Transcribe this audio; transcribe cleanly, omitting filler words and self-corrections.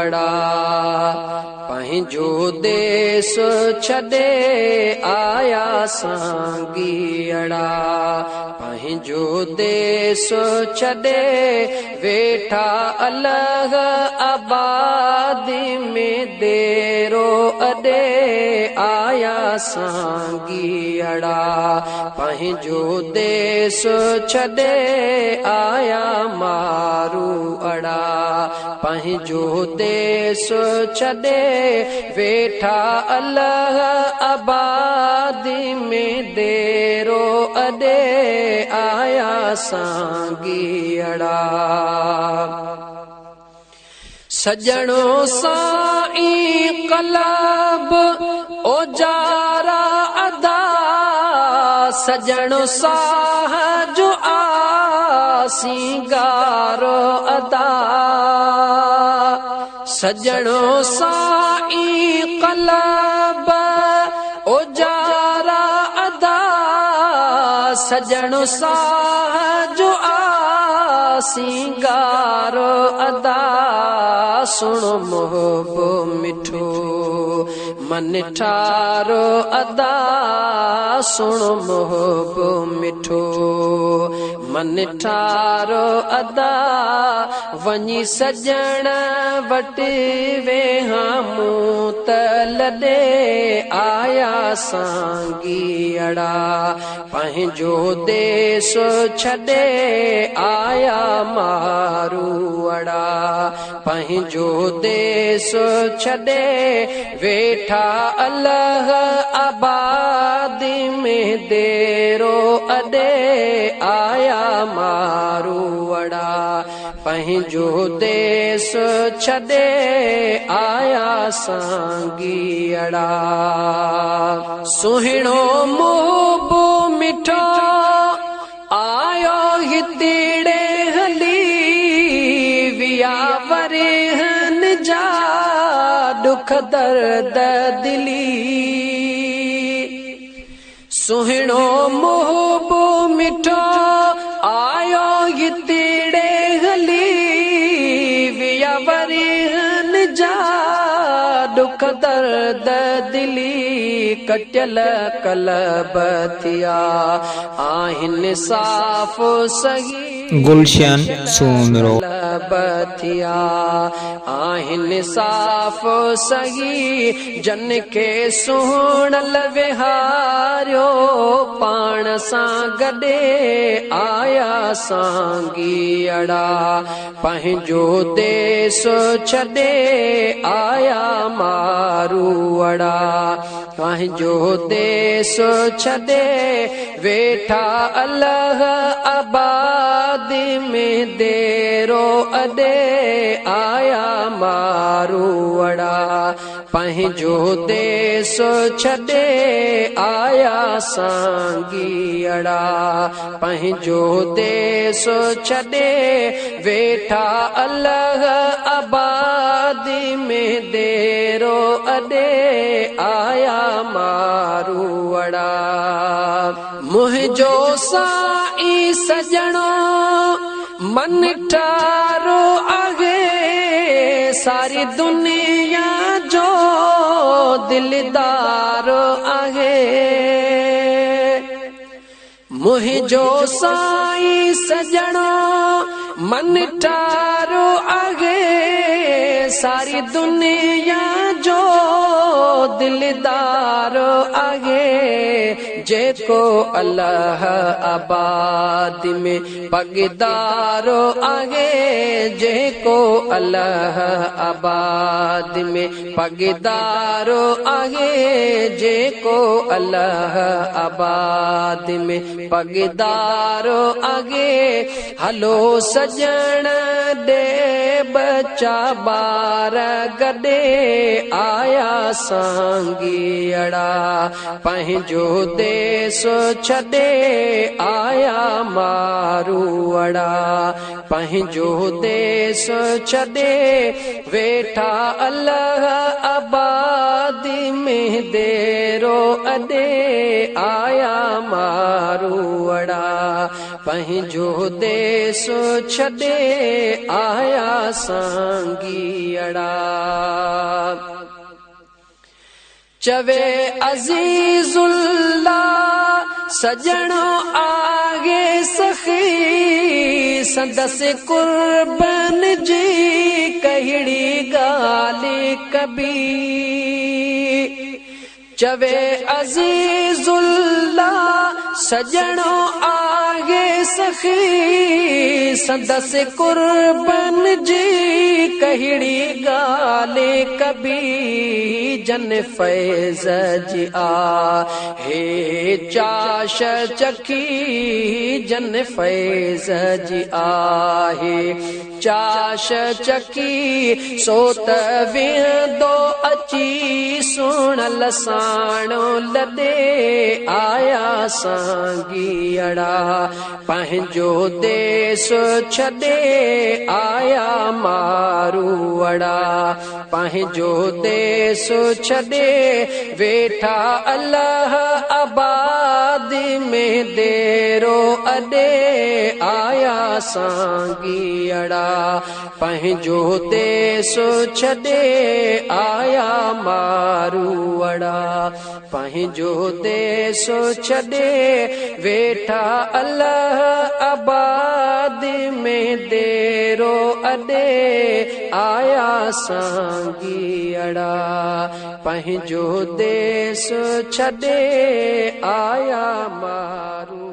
अड़ा पंहिंजो देश छॾे आया सांगी अड़ा पंहिंजो देश छॾे वेठा अलग आबादी में देरो अॾे आया सांगी अड़ा पंहिंजो देश छॾे आया मारू अड़ा पंहिंजो देश छॾे वेठा अलग आबादी में देरो अॾे आया सांगी अड़ा सजणो साईं कलब ओजारा अदा सजणो साह जो सिंगारो अदा सजणो साईं कलब ओजारा अदा सजणो साह जो सिंगारो अदा सुनो मोहबो मिठो मन ठारो अदा सुनो मोहबो मिठो मन ठारो अदा वञी सजण वटि वेहा मूं त लॾे आया सांगी अड़ा पंहिंजो देश छॾे आया मारू अड़ा पंहिंजो देश छॾे वेठा अलग आबादी में देरो अॾे आया मारू अड़ा पंहिंजो देश छॾे आया सांगी अड़ा सुहिणो मुहबो मिठो आयो हितेड़े हली विया वरेहन जा दुख दर्द दिली सुहिणो मुहबो मिठो आयो हितेड़े हली विया वरेहन जा दुख दर्द दिली कटियल कलब थिया आहिन साफ़ सही गुलशन सूमरो बथिया आहिन साफ़ सही जन के सुणल विहारियो पाण सां गॾे आया सांगी अड़ा पंहिंजो देश छॾे आया मारू अड़ा पंहिंजो देश छॾे वेठा अलग आबादी में देरो अॾे आया मारू अड़ा पंहिंजो देश छॾे आया सांगी अड़ा पंहिंजो देश छॾे वेठा अलग आबादी में देरो अॾे आया मारू अड़ा मुंहिंजो साईं सजणो मन ठारो आहे सारी दुनिया जो दिलदार आहे मुंहिंजो साईं सजणो मन ठारो आहे सारी दुनिया जो दिलदार आहे जेको अल्लाह आबाद में पगदारो आहे जेको अल्लाह आबाद में पगदारो आहे जेको अल्लाह आबाद में पगदारो आहे हलो सजण दे बच्चा बार गॾे आया सांगी अड़ा पंहिंजो देश छॾे आया मारू अड़ा पंहिंजो देश छॾे वेठा अलग आबादी में देरो अॾे आया मारू अड़ा पंहिंजो देश छॾे आया सांगीअड़ा। चवे अज़ीज़ुल्लाह सजणो आगे सखी, संदस कुर्बन जी कहिड़ी गाली कबी। चवे अज़ीज़ुल्लाह सजणो आगे सखी, संदस कुर्बन जी कहिड़ी गाली कबी। जन फैज़ जी आहे चाश चखी, जन फैज़ जी आहे चाश चखी। सो त वेंदो अची सुणल साणो लॾे आया सांगीअड़ा। पंहिंजो देश छॾे आया मारूअड़ा, पंहिंजो देश छॾे वेठा अल्लाह आबाद में देरो अॾे आया सांगीअड़ा। पंहिंजो देश छॾे आया मारूअड़ा, पंहिंजो देश छॾे वेठा अल्लाह आबाद में देरो अॾे आया सांगीअड़ा। पंहिंजो देश छॾे आया मारू।